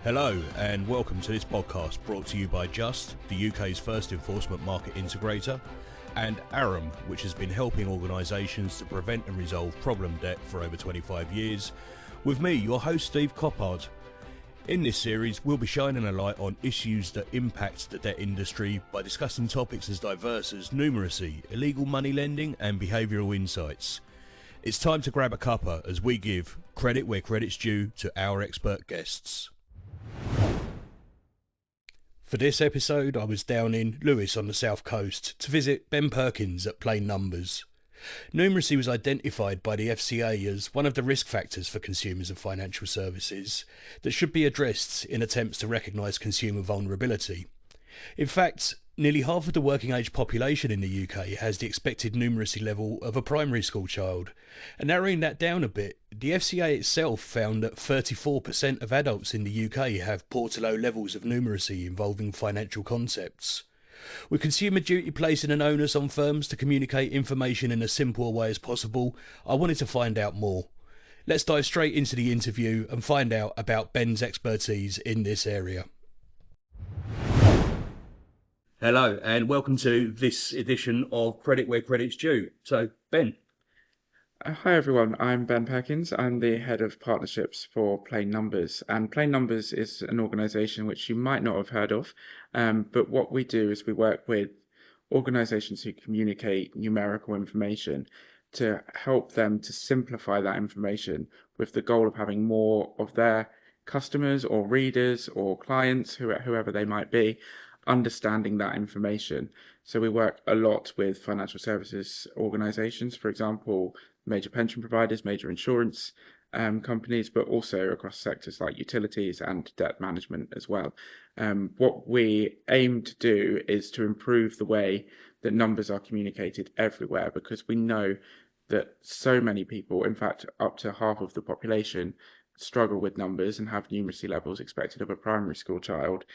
Hello and welcome to this podcast brought to you by Just, the UK's first enforcement market integrator, and Aram, which has been helping organisations to prevent and resolve problem debt for over 25 years, with me, your host Steve Coppard. In this series, we'll be shining a light on issues that impact the debt industry by discussing topics as diverse as numeracy, illegal money lending and behavioural insights. It's time to grab a cuppa as we give credit where credit's due to our expert guests. For this episode, I was down in Lewes on the south coast to visit Ben Perkins at Plain Numbers. Numeracy was identified by the FCA as one of the risk factors for consumers of financial services that should be addressed in attempts to recognise consumer vulnerability. In fact, nearly half of the working age population in the UK has the expected numeracy level of a primary school child. And narrowing that down a bit, the FCA itself found that 34% of adults in the UK have poor to low levels of numeracy involving financial concepts. With Consumer Duty placing an onus on firms to communicate information in as simple a way as possible, I wanted to find out more. Let's dive straight into the interview and find out about Ben's expertise in this area. Hello and welcome to this edition of Credit Where Credit's Due. So, Ben. Hi everyone, I'm Ben Perkins. I'm the head of partnerships for Plain Numbers, and Plain Numbers is an organisation which you might not have heard of, but what we do is we work with organisations who communicate numerical information to help them to simplify that information with the goal of having more of their customers or readers or clients, whoever they might be, understanding that information. So we work a lot with financial services organisations, for example, major pension providers, major insurance companies, but also across sectors like utilities and debt management as well. What we aim to do is to improve the way that numbers are communicated everywhere, because we know that so many people, in fact up to half of the population, struggle with numbers and have numeracy levels expected of a primary school child.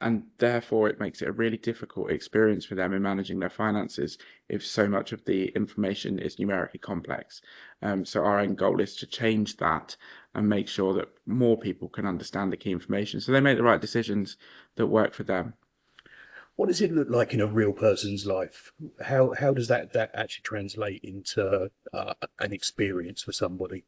And therefore, it makes it a really difficult experience for them in managing their finances if so much of the information is numerically complex. So our end goal is to change that and make sure that more people can understand the key information so they make the right decisions that work for them. What does it look like in a real person's life? How does that actually translate into an experience for somebody?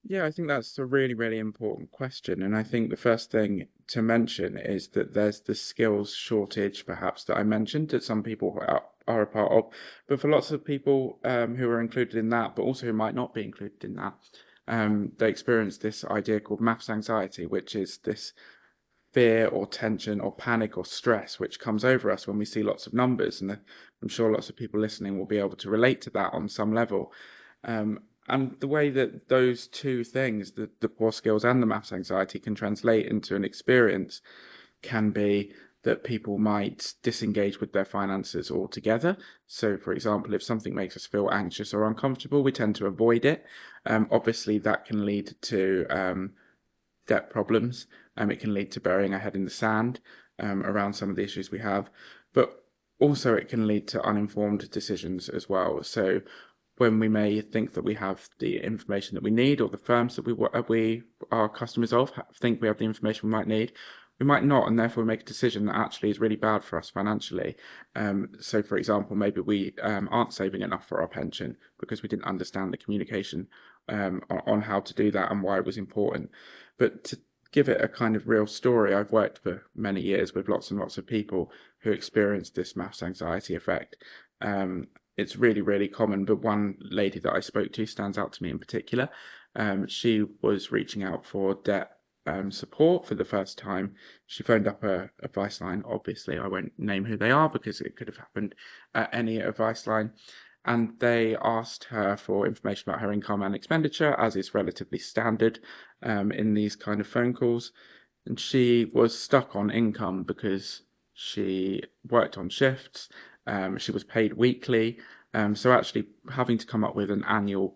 Yeah, I think that's a really, really important question. And I think the first thing to mention is that there's the skills shortage, perhaps, that I mentioned that some people are a part of. But for lots of people who are included in that, but also who might not be included in that, they experience this idea called maths anxiety, which is this fear or tension or panic or stress which comes over us when we see lots of numbers. And I'm sure lots of people listening will be able to relate to that on some level. And the way that those two things, the poor skills and the maths anxiety, can translate into an experience can be that people might disengage with their finances altogether. So, for example, if something makes us feel anxious or uncomfortable, we tend to avoid it. Obviously, that can lead to debt problems. It can lead to burying our head in the sand around some of the issues we have. But also it can lead to uninformed decisions as well. So when we may think that we have the information that we need, or the firms that we are customers of think we have the information we might need, we might not, and therefore we make a decision that actually is really bad for us financially. So, for example, maybe we aren't saving enough for our pension because we didn't understand the communication on how to do that and why it was important. But to give it a kind of real story, I've worked for many years with lots and lots of people who experience this maths anxiety effect. It's really, really common, but one lady that I spoke to stands out to me in particular. She was reaching out for debt support for the first time. She phoned up a advice line. Obviously, I won't name who they are because it could have happened at any advice line. And they asked her for information about her income and expenditure, as is relatively standard in these kind of phone calls. And she was stuck on income because she worked on shifts. She was paid weekly. So actually having to come up with an annual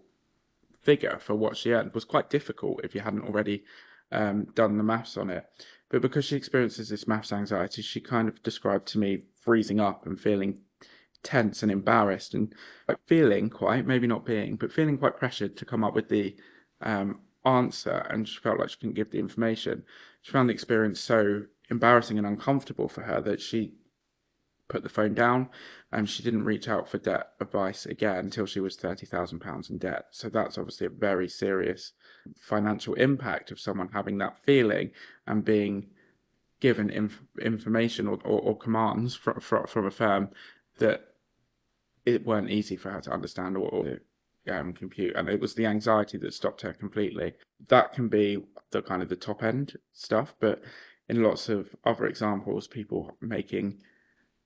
figure for what she earned was quite difficult if you hadn't already done the maths on it. But because she experiences this maths anxiety, she kind of described to me freezing up and feeling tense and embarrassed and feeling quite, maybe not being, but feeling quite pressured to come up with the answer, and she felt like she couldn't give the information. She found the experience so embarrassing and uncomfortable for her that she put the phone down, and she didn't reach out for debt advice again until she was £30,000 in debt. So that's obviously a very serious financial impact of someone having that feeling and being given information or commands from a firm that it weren't easy for her to understand or compute, and it was the anxiety that stopped her completely. That can be the kind of the top end stuff, but in lots of other examples, people making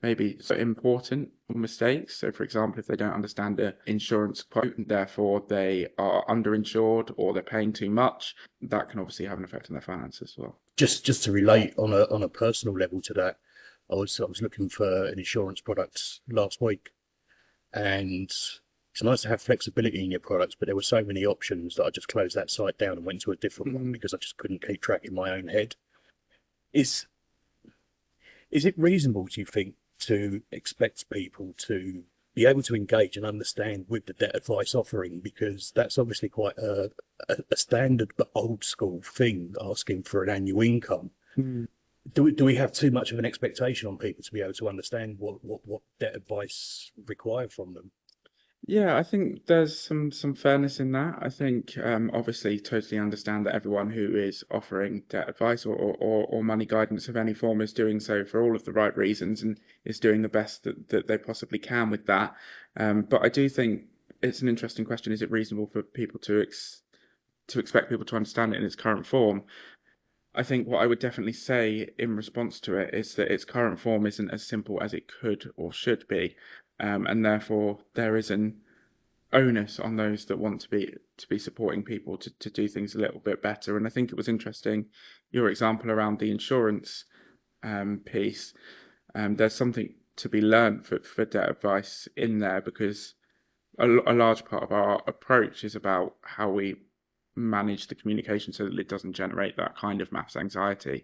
maybe important mistakes. So, for example, if they don't understand the insurance quote and therefore they are underinsured or they're paying too much, that can obviously have an effect on their finances as well. Just to relate on a personal level to that, I was looking for an insurance product last week, and it's nice to have flexibility in your products, but there were so many options that I just closed that site down and went to a different one because I just couldn't keep track in my own head. Is is it reasonable, do you think, to expect people to be able to engage and understand with the debt advice offering? Because that's obviously quite a standard but old school thing, asking for an annual income. Mm. Do we have too much of an expectation on people to be able to understand what debt advice require from them? Yeah, I think there's some fairness in that. I think obviously totally understand that everyone who is offering debt advice or money guidance of any form is doing so for all of the right reasons and is doing the best that they possibly can with that. But I do think it's an interesting question. Is it reasonable for people to expect people to understand it in its current form? I think what I would definitely say in response to it is that its current form isn't as simple as it could or should be, and therefore there is an onus on those that want to be supporting people to do things a little bit better. And I think it was interesting your example around the insurance piece. There's something to be learned for debt advice in there because a large part of our approach is about how we manage the communication so that it doesn't generate that kind of mass anxiety.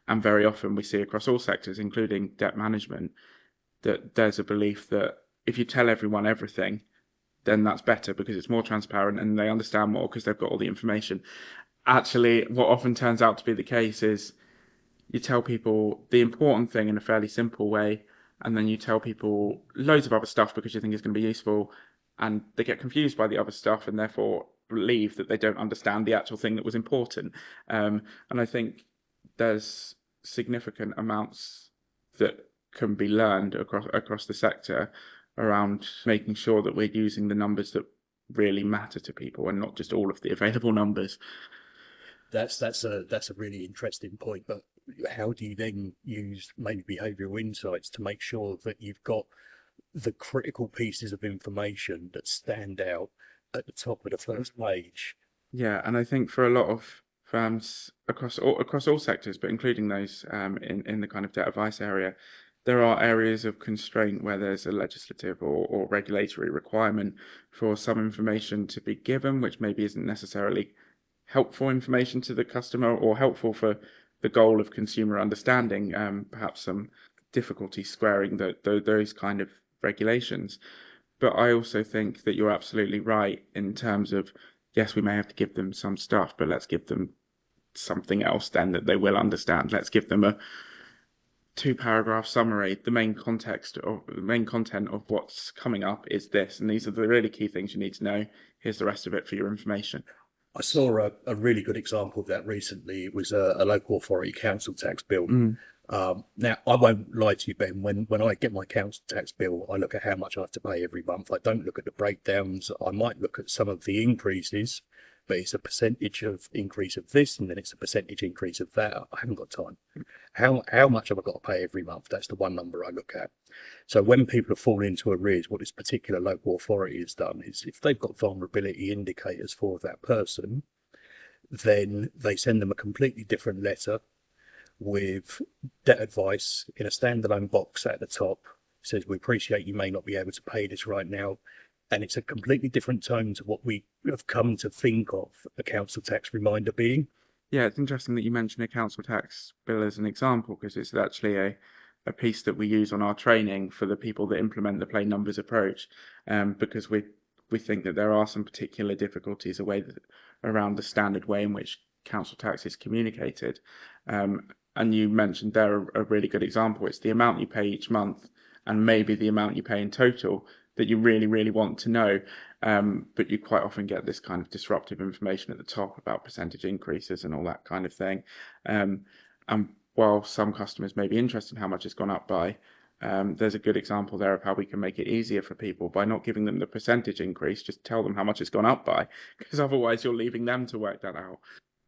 And very often we see across all sectors, including debt management, that there's a belief that if you tell everyone everything, then that's better because it's more transparent and they understand more because they've got all the information. Actually, what often turns out to be the case is you tell people the important thing in a fairly simple way, and then you tell people loads of other stuff because you think it's going to be useful, and they get confused by the other stuff and therefore believe that they don't understand the actual thing that was important. And I think there's significant amounts that can be learned across the sector around making sure that we're using the numbers that really matter to people and not just all of the available numbers. That's a really interesting point. But how do you then use maybe behavioural insights to make sure that you've got the critical pieces of information that stand out at the top of the first page? Yeah, and I think for a lot of firms across all sectors, but including those in the kind of debt advice area, there are areas of constraint where there's a legislative or regulatory requirement for some information to be given, which maybe isn't necessarily helpful information to the customer or helpful for the goal of consumer understanding. Perhaps some difficulty squaring those kind of regulations. But I also think that you're absolutely right in terms of, yes, we may have to give them some stuff, but let's give them something else then that they will understand. Let's give them a two-paragraph summary. The main content of what's coming up is this, and these are the really key things you need to know. Here's the rest of it for your information. I saw a really good example of that recently. It was a local authority council tax bill. Mm. Now, I won't lie to you, Ben. When I get my council tax bill, I look at how much I have to pay every month. I don't look at the breakdowns. I might look at some of the increases, but it's a percentage of increase of this, and then it's a percentage increase of that. I haven't got time. How much have I got to pay every month? That's the one number I look at. So when people have fallen into arrears, what this particular local authority has done is if they've got vulnerability indicators for that person, then they send them a completely different letter with debt advice in a standalone box at the top. It says, we appreciate you may not be able to pay this right now. And it's a completely different tone to what we have come to think of a council tax reminder being. Yeah, it's interesting that you mention a council tax bill as an example because it's actually a piece that we use on our training for the people that implement the plain numbers approach, because we think that there are some particular difficulties around the standard way in which council tax is communicated. And you mentioned there a really good example. It's the amount you pay each month and maybe the amount you pay in total that you really, really want to know. But you quite often get this kind of disruptive information at the top about percentage increases and all that kind of thing. And while some customers may be interested in how much it's gone up by, there's a good example there of how we can make it easier for people by not giving them the percentage increase, just tell them how much it's gone up by, because otherwise you're leaving them to work that out.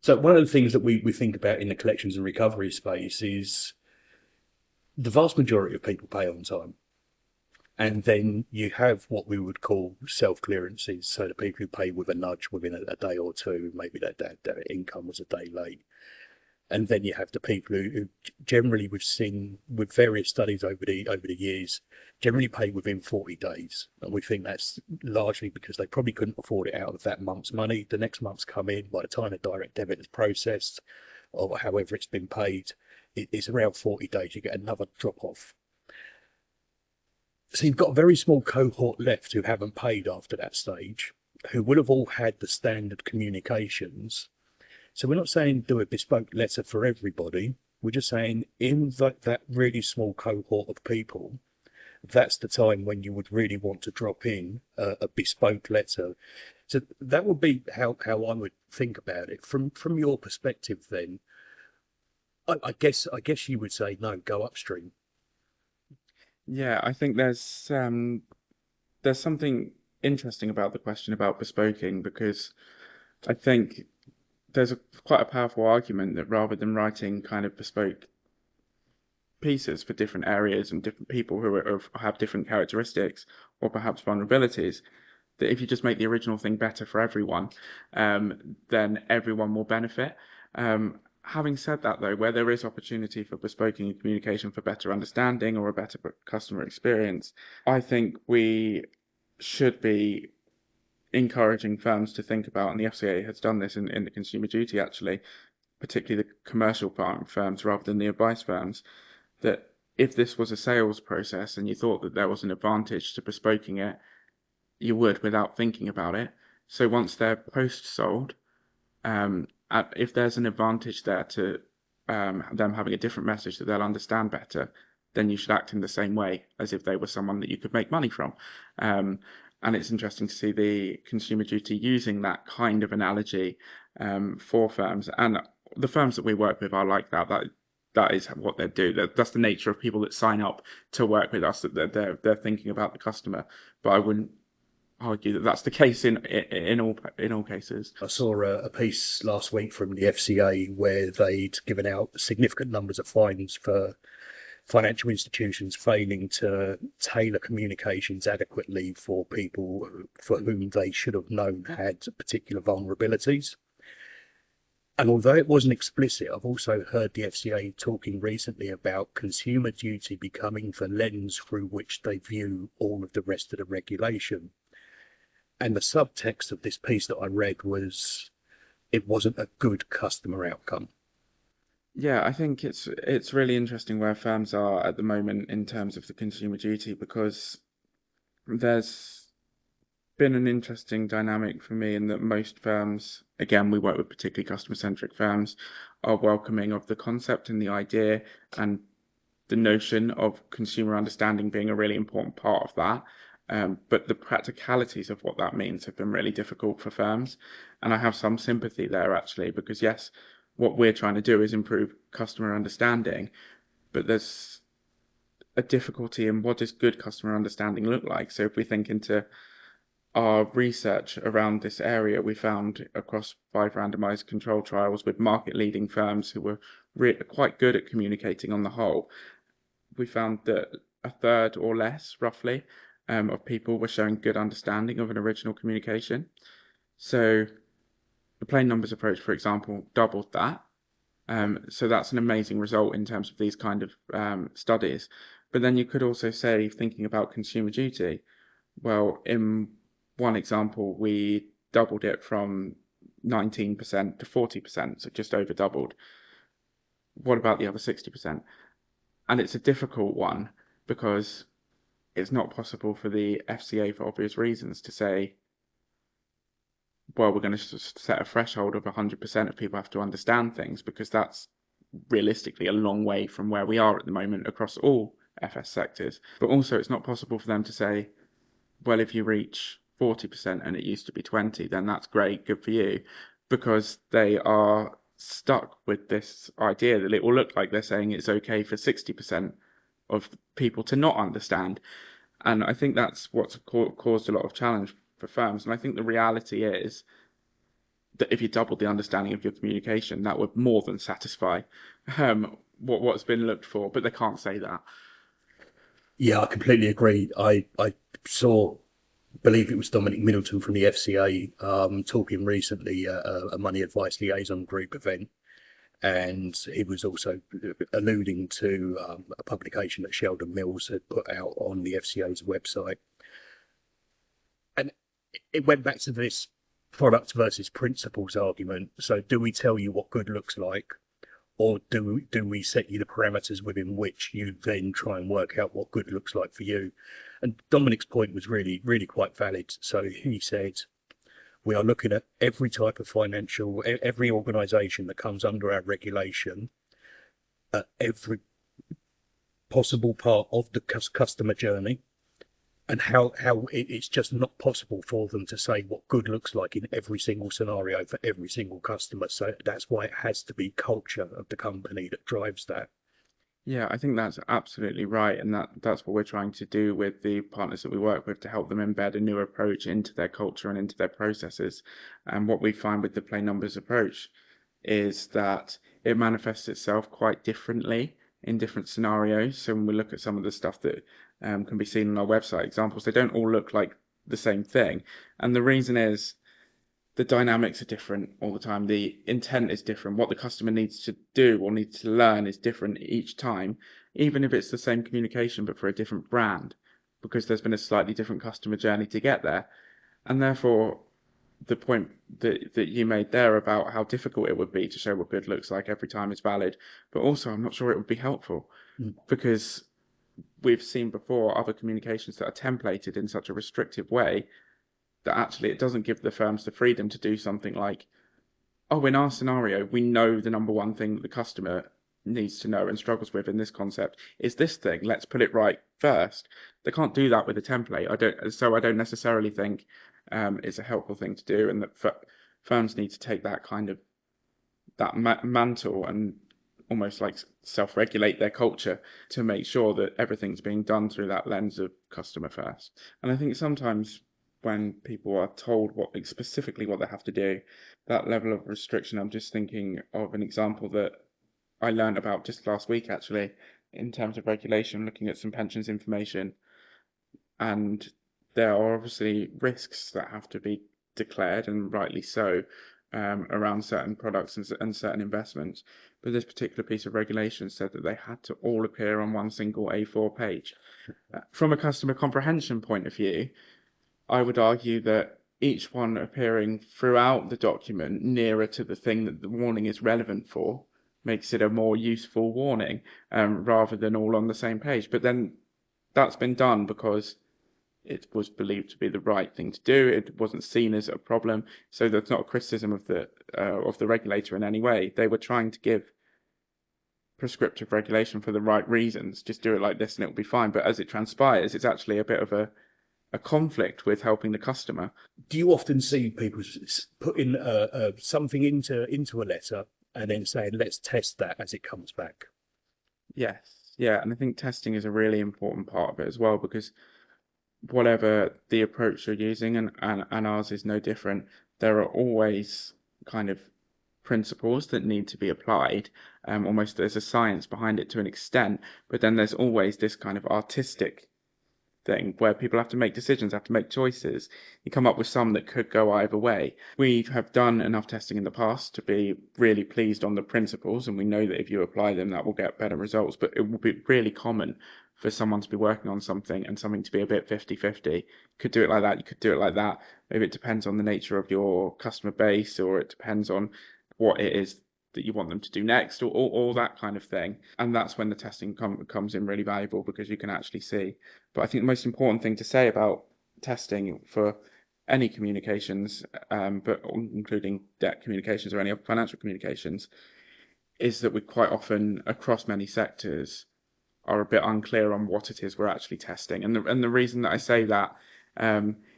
So one of the things that we think about in the collections and recovery space is the vast majority of people pay on time. And then you have what we would call self-clearances. So the people who pay with a nudge within a day or two, maybe their income was a day late. And then you have the people who generally we've seen with various studies over the years generally pay within 40 days. And we think that's largely because they probably couldn't afford it out of that month's money. The next month's come in, by the time a direct debit is processed or however it's been paid, it's around 40 days. You get another drop off. So you've got a very small cohort left who haven't paid after that stage, who would have all had the standard communications. So we're not saying do a bespoke letter for everybody. We're just saying in that really small cohort of people, that's the time when you would really want to drop in a bespoke letter. So that would be how I would think about it. From your perspective then, I guess you would say no, go upstream. Yeah, I think there's something interesting about the question about bespoking, because I think there's quite a powerful argument that rather than writing kind of bespoke pieces for different areas and different people have different characteristics or perhaps vulnerabilities, that if you just make the original thing better for everyone, then everyone will benefit. Having said that, though, where there is opportunity for bespoking and communication for better understanding or a better customer experience, I think we should be encouraging firms to think about, and the FCA has done this in the Consumer Duty actually, particularly the commercial firms rather than the advice firms, that if this was a sales process and you thought that there was an advantage to bespoking it, you would without thinking about it. So once they're post-sold, if there's an advantage there to them having a different message that they'll understand better, then you should act in the same way as if they were someone that you could make money from. And it's interesting to see the Consumer Duty using that kind of analogy for firms. And the firms that we work with are like that. That is what they do. That's the nature of people that sign up to work with us, that they're thinking about the customer. But I wouldn't argue that that's the case in all cases. I saw a piece last week from the FCA where they'd given out significant numbers of fines for financial institutions failing to tailor communications adequately for people for whom they should have known had particular vulnerabilities. And although it wasn't explicit, I've also heard the FCA talking recently about Consumer Duty becoming the lens through which they view all of the rest of the regulation. And the subtext of this piece that I read was it wasn't a good customer outcome. Yeah, I think it's really interesting where firms are at the moment in terms of the Consumer Duty, because there's been an interesting dynamic for me in that most firms, again, we work with particularly customer-centric firms, are welcoming of the concept and the idea and the notion of consumer understanding being a really important part of that. But the practicalities of what that means have been really difficult for firms. And I have some sympathy there actually, because yes, what we're trying to do is improve customer understanding, but there's a difficulty in what does good customer understanding look like. So if we think into our research around this area, we found across 5 randomized control trials with market leading firms who were quite good at communicating on the whole, we found that a third or less, roughly, of people were showing good understanding of an original communication. So the plain numbers approach, for example, doubled that. So that's an amazing result in terms of these kind of studies. But then you could also say, thinking about Consumer Duty, well, in one example, we doubled it from 19% to 40%, so just over doubled. What about the other 60%? And it's a difficult one because it's not possible for the FCA, for obvious reasons, to say well, we're going to set a threshold of 100% of people have to understand things, because that's realistically a long way from where we are at the moment across all FS sectors. But also, it's not possible for them to say, well, if you reach 40% and it used to be 20, then that's great, good for you, because they are stuck with this idea that it will look like they're saying it's okay for 60% of people to not understand. And I think that's what's caused a lot of challenge for firms. And I think the reality is that if you doubled the understanding of your communication, that would more than satisfy what's been looked for. But they can't say that. Yeah, I completely agree. I saw, believe it was Dominic Middleton from the FCA talking recently at a money advice liaison group event, and he was also alluding to a publication that Sheldon Mills had put out on the FCA's website, and it went back to this product versus principles argument. So, do we tell you what good looks like, or do we set you the parameters within which you then try and work out what good looks like for you? And Dominic's point was really quite valid. So he said, we are looking at every type of financial, every organisation that comes under our regulation, at every possible part of the customer journey, and how it's just not possible for them to say what good looks like in every single scenario for every single customer. So that's why it has to be culture of the company that drives that. Yeah, I think that's absolutely right, and that's what we're trying to do with the partners that we work with, to help them embed a new approach into their culture and into their processes. And what we find with the plain numbers approach is that it manifests itself quite differently in different scenarios. So when we look at some of the stuff that can be seen on our website examples, they don't all look like the same thing. And the reason is the dynamics are different all the time. The intent is different. What the customer needs to do or needs to learn is different each time, even if it's the same communication but for a different brand, because there's been a slightly different customer journey to get there. And therefore, the point that you made there about how difficult it would be to show what good looks like every time is valid, but also I'm not sure it would be helpful, because we've seen before other communications that are templated in such a restrictive way that actually it doesn't give the firms the freedom to do something like, oh, in our scenario, we know the number one thing that the customer needs to know and struggles with in this concept is this thing. Let's put it right first. They can't do that with a template. I don't necessarily think it's a helpful thing to do, and that firms need to take that kind of mantle and almost like self-regulate their culture to make sure that everything's being done through that lens of customer first. And I think sometimes when people are told specifically what they have to do, that level of restriction, I'm just thinking of an example that I learned about just last week actually, in terms of regulation, looking at some pensions information. And there are obviously risks that have to be declared, and rightly so, around certain products and certain investments. But this particular piece of regulation said that they had to all appear on one single A4 page. From a customer comprehension point of view, I would argue that each one appearing throughout the document nearer to the thing that the warning is relevant for makes it a more useful warning, rather than all on the same page. But then that's been done because it was believed to be the right thing to do. It wasn't seen as a problem, so that's not a criticism of the regulator in any way. They were trying to give prescriptive regulation for the right reasons. Just do it like this and it'll be fine. But as it transpires, it's actually a bit of a conflict with helping the customer. Do you often see people putting something into a letter and then saying, let's test that as it comes back? Yes, yeah, and I think testing is a really important part of it as well, because whatever the approach you're using, and ours is no different, there are always kind of principles that need to be applied. Almost there's a science behind it to an extent, but then there's always this kind of artistic thing where people have to make decisions, have to make choices. You come up with some that could go either way. We have done enough testing in the past to be really pleased on the principles, and we know that if you apply them, that will get better results. But it will be really common for someone to be working on something and something to be a bit 50-50. Could do it like that, you could do it like that. Maybe it depends on the nature of your customer base, or it depends on what it is that you want them to do next, or all that kind of thing. And that's when the testing comes in really valuable, because you can actually see. But I think the most important thing to say about testing for any communications, but including debt communications or any other financial communications, is that we quite often, across many sectors, are a bit unclear on what it is we're actually testing. And the reason that I say that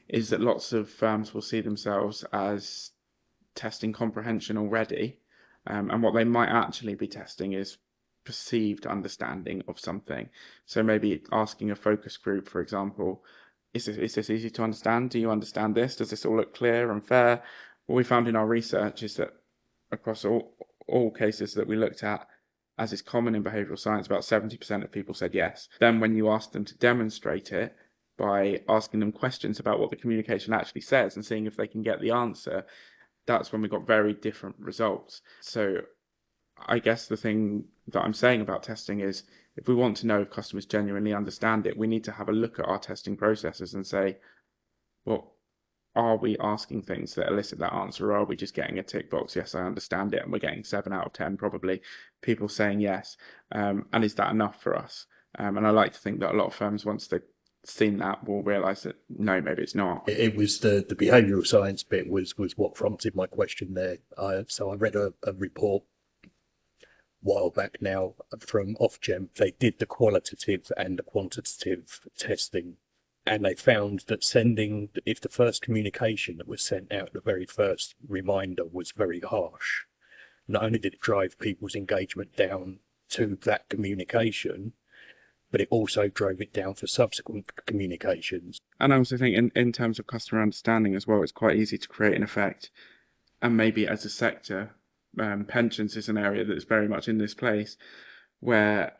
is that lots of firms will see themselves as testing comprehension already, and what they might actually be testing is perceived understanding of something. So maybe asking a focus group, for example, is this easy to understand? Do you understand this? Does this all look clear and fair? What we found in our research is that across all cases that we looked at, as is common in behavioural science, about 70% of people said yes. Then when you ask them to demonstrate it by asking them questions about what the communication actually says and seeing if they can get the answer, that's when we got very different results. So I guess the thing that I'm saying about testing is if we want to know if customers genuinely understand it, we need to have a look at our testing processes and say, well, are we asking things that elicit that answer, or are we just getting a tick box? Yes, I understand it, and we're getting 7 out of 10 probably people saying yes. And is that enough for us? And I like to think that a lot of firms, once they've seen that, will realise that no, maybe it's not. It was the behavioural science bit was what prompted my question there. So I read a report a while back now from Ofgem. They did the qualitative and the quantitative testing, and they found that if the first communication that was sent out, the very first reminder was very harsh, not only did it drive people's engagement down to that communication, but it also drove it down for subsequent communications. And I also think in terms of customer understanding as well, it's quite easy to create an effect. And maybe as a sector, pensions is an area that's very much in this place where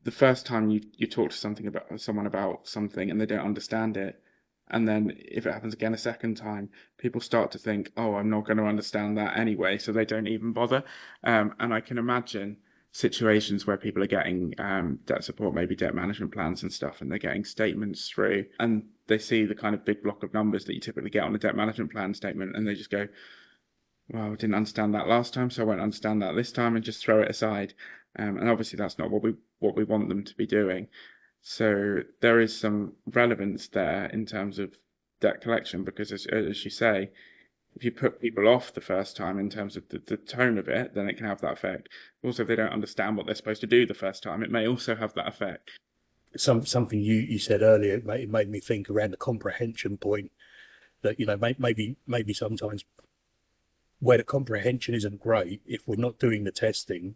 the first time you talk to someone about something and they don't understand it, and then if it happens again a second time, people start to think, oh, I'm not going to understand that anyway, so they don't even bother. And I can imagine situations where people are getting debt support, maybe debt management plans and stuff, and they're getting statements through, and they see the kind of big block of numbers that you typically get on a debt management plan statement, and they just go, well, I didn't understand that last time, so I won't understand that this time, and just throw it aside. And obviously that's not what we want them to be doing. So there is some relevance there in terms of debt collection, because as you say, if you put people off the first time in terms of the tone of it, then it can have that effect. Also, if they don't understand what they're supposed to do the first time, it may also have that effect. Something you said earlier, it made me think around the comprehension point that, maybe sometimes where the comprehension isn't great, if we're not doing the testing,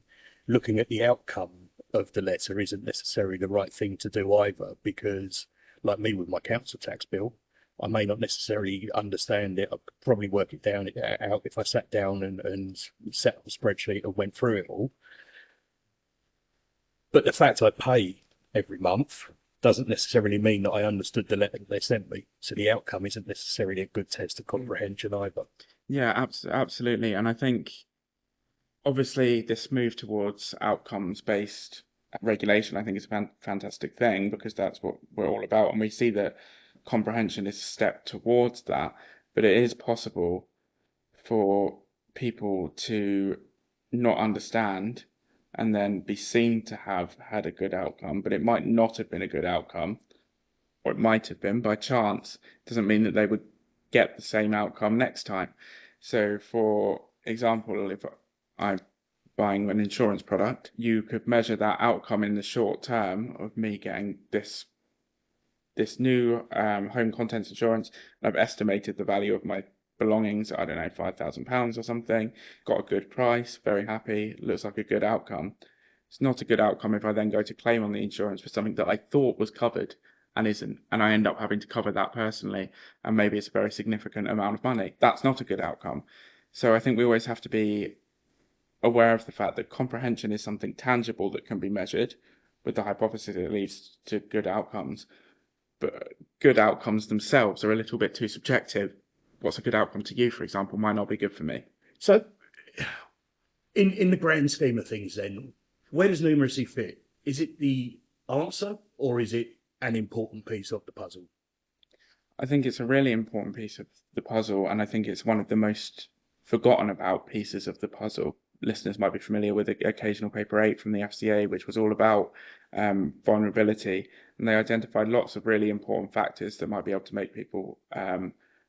looking at the outcome of the letter isn't necessarily the right thing to do either, because like me with my council tax bill, I may not necessarily understand it. I could probably work it out if I sat down and set up a spreadsheet and went through it all. But the fact I pay every month doesn't necessarily mean that I understood the letter that they sent me. So the outcome isn't necessarily a good test of comprehension either. Yeah, absolutely. And I think obviously this move towards outcomes-based regulation, I think is a fantastic thing, because that's what we're all about. And we see that comprehension is a step towards that. But it is possible for people to not understand and then be seen to have had a good outcome, but it might not have been a good outcome, or it might have been by chance. It doesn't mean that they would get the same outcome next time. So, for example, if I'm buying an insurance product, you could measure that outcome in the short term of me getting this new home contents insurance, and I've estimated the value of my belongings, I don't know, £5,000 or something, got a good price, very happy, looks like a good outcome. It's not a good outcome if I then go to claim on the insurance for something that I thought was covered and isn't, and I end up having to cover that personally, and maybe it's a very significant amount of money. That's not a good outcome. So I think we always have to be aware of the fact that comprehension is something tangible that can be measured, with the hypothesis it leads to good outcomes. But good outcomes themselves are a little bit too subjective. What's a good outcome to you, for example, might not be good for me. So, in the grand scheme of things, then, where does numeracy fit? Is it the answer, or is it an important piece of the puzzle? I think it's a really important piece of the puzzle, and I think it's one of the most forgotten about pieces of the puzzle. Listeners might be familiar with the occasional paper 8 from the FCA, which was all about vulnerability, and they identified lots of really important factors that might be able to make people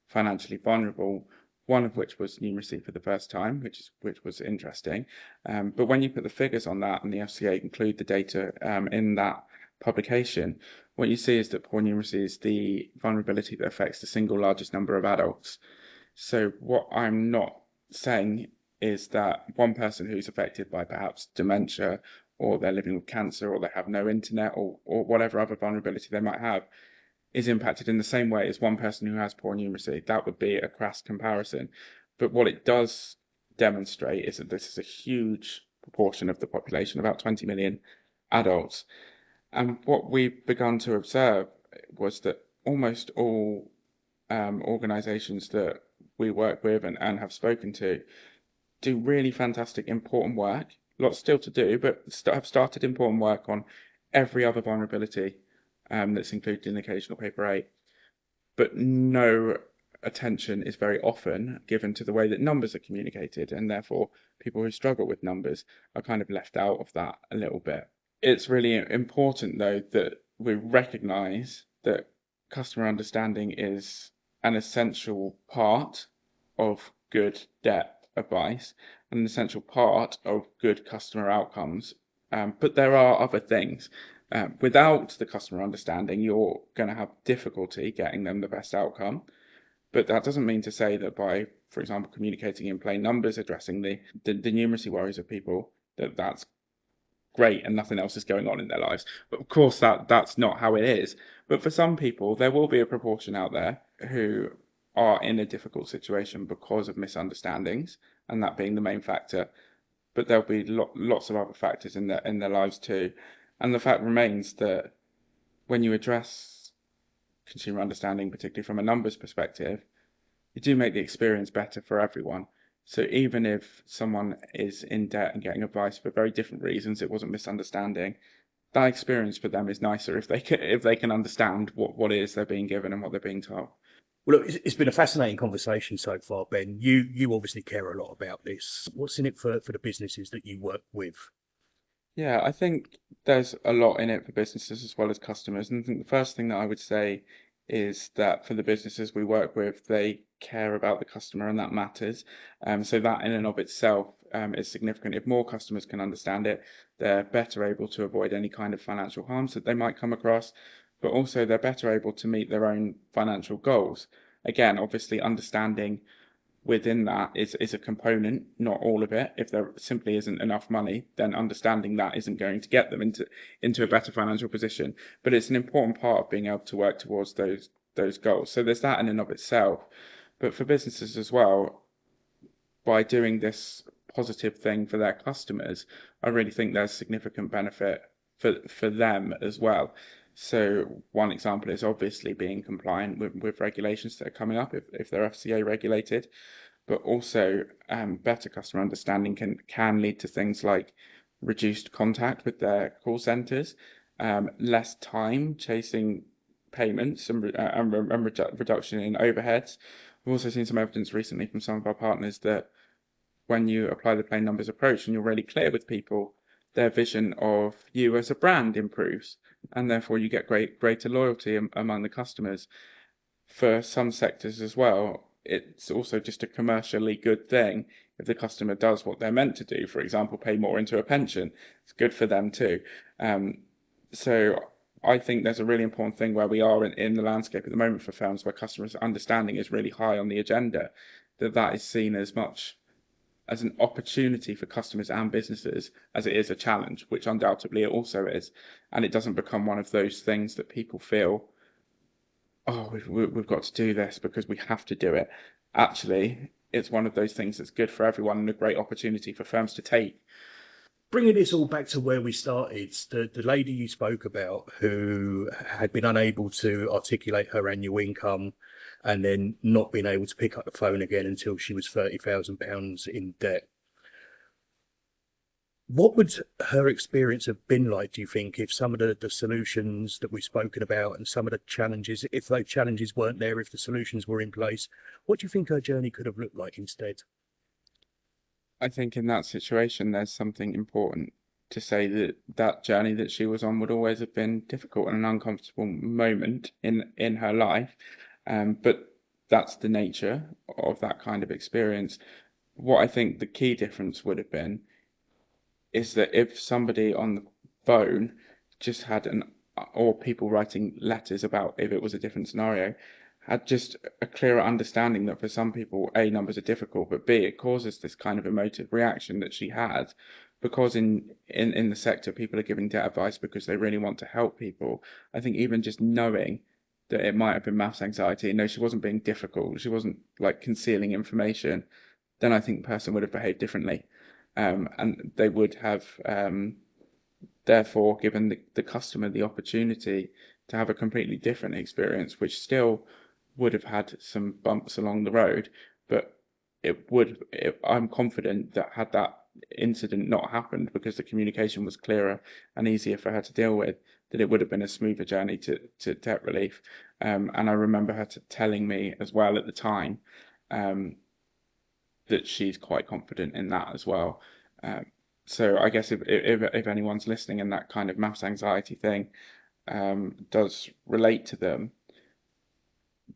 financially vulnerable, one of which was numeracy for the first time, which was interesting. But when you put the figures on that, and the FCA include the data in that publication, what you see is that poor numeracy is the vulnerability that affects the single largest number of adults. So what I'm not saying is that one person who's affected by perhaps dementia, or they're living with cancer, or they have no internet, or whatever other vulnerability they might have, is impacted in the same way as one person who has poor numeracy. That would be a crass comparison. But what it does demonstrate is that this is a huge proportion of the population, about 20 million adults. And what we've begun to observe was that almost all organizations that we work with and have spoken to do really fantastic, important work. Lots still to do, but have started important work on every other vulnerability that's included in occasional paper 8. But no attention is very often given to the way that numbers are communicated, and therefore people who struggle with numbers are kind of left out of that a little bit. It's really important, though, that we recognize that customer understanding is an essential part of good debt advice and an essential part of good customer outcomes. But there are other things. Without the customer understanding, you're going to have difficulty getting them the best outcome. But that doesn't mean to say that by, for example, communicating in plain numbers, addressing the numeracy worries of people, that's great and nothing else is going on in their lives. But of course, that's not how it is. But for some people, there will be a proportion out there who are in a difficult situation because of misunderstandings, and that being the main factor. But there'll be lots of other factors in their lives too. And the fact remains that when you address consumer understanding, particularly from a numbers perspective, you do make the experience better for everyone. So even if someone is in debt and getting advice for very different reasons, it wasn't misunderstanding, that experience for them is nicer if they can understand what it is they're being given and what they're being told. Well, look, it's been a fascinating conversation so far, Ben. You obviously care a lot about this. What's in it for the businesses that you work with? Yeah, I think there's a lot in it for businesses as well as customers. And I think the first thing that I would say is that for the businesses we work with, they care about the customer and that matters. So that in and of itself is significant. If more customers can understand it, they're better able to avoid any kind of financial harms that they might come across, but also they're better able to meet their own financial goals. Again, obviously understanding within that is a component, not all of it. If there simply isn't enough money, then understanding that isn't going to get them into a better financial position. But it's an important part of being able to work towards those goals. So there's that in and of itself. But for businesses as well, by doing this positive thing for their customers, I really think there's significant benefit for them as well. So one example is obviously being compliant with regulations that are coming up if they're FCA regulated, but also better customer understanding can lead to things like reduced contact with their call centres, less time chasing payments, and reduction in overheads. We've also seen some evidence recently from some of our partners that when you apply the plain numbers approach and you're really clear with people, their vision of you as a brand improves, and therefore you get greater loyalty among the customers. For some sectors as well, it's also just a commercially good thing if the customer does what they're meant to do, for example, pay more into a pension. It's good for them too. So I think there's a really important thing where we are in the landscape at the moment for firms where customers' understanding is really high on the agenda, that is seen as much as an opportunity for customers and businesses as it is a challenge, which undoubtedly it also is. And it doesn't become one of those things that people feel, oh, we've got to do this because we have to do it. Actually, it's one of those things that's good for everyone and a great opportunity for firms to take. Bringing this all back to where we started, the lady you spoke about who had been unable to articulate her annual income and then not being able to pick up the phone again until she was £30,000 in debt. What would her experience have been like, do you think, if some of the solutions that we've spoken about and some of the challenges, if those challenges weren't there, if the solutions were in place, what do you think her journey could have looked like instead? I think in that situation, there's something important to say that that journey that she was on would always have been difficult and an uncomfortable moment in her life. But that's the nature of that kind of experience. What I think the key difference would have been is that if somebody on the phone just had or people writing letters about if it was a different scenario, had just a clearer understanding that for some people, A, numbers are difficult, but B, it causes this kind of emotive reaction that she had, because in the sector, people are giving debt advice because they really want to help people. I think even just knowing that it might have been maths anxiety, and no, she wasn't being difficult, she wasn't like concealing information, then I think the person would have behaved differently. And they would have therefore given the customer the opportunity to have a completely different experience, which still would have had some bumps along the road, but I'm confident that had that incident not happened, because the communication was clearer and easier for her to deal with, that it would have been a smoother journey to debt relief. And I remember her telling me as well at the time that she's quite confident in that as well. Um, so I guess if anyone's listening and that kind of maths anxiety thing does relate to them,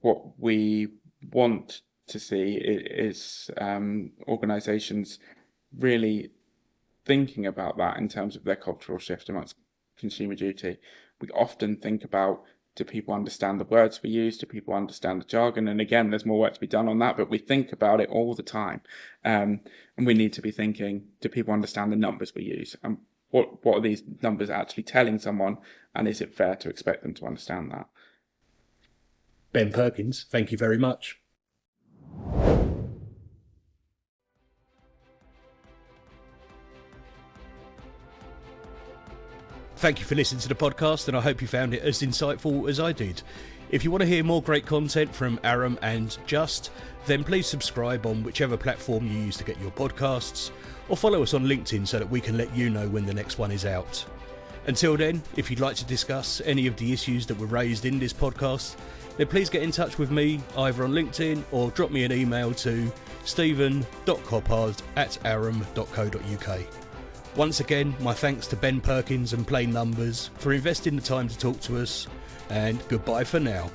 what we want to see is organisations really thinking about that in terms of their cultural shift amongst consumer duty. We often think about, do people understand the words we use? Do people understand the jargon? And again, there's more work to be done on that, but we think about it all the time. And we need to be thinking, do people understand the numbers we use? And what are these numbers actually telling someone? And is it fair to expect them to understand that? Ben Perkins, thank you very much. Thank you for listening to the podcast, and I hope you found it as insightful as I did. If you want to hear more great content from Aram and Just, then please subscribe on whichever platform you use to get your podcasts, or follow us on LinkedIn so that we can let you know when the next one is out. Until then, if you'd like to discuss any of the issues that were raised in this podcast, then please get in touch with me either on LinkedIn or drop me an email to stephen.coppard@aram.co.uk. Once again, my thanks to Ben Perkins and Plain Numbers for investing the time to talk to us, and goodbye for now.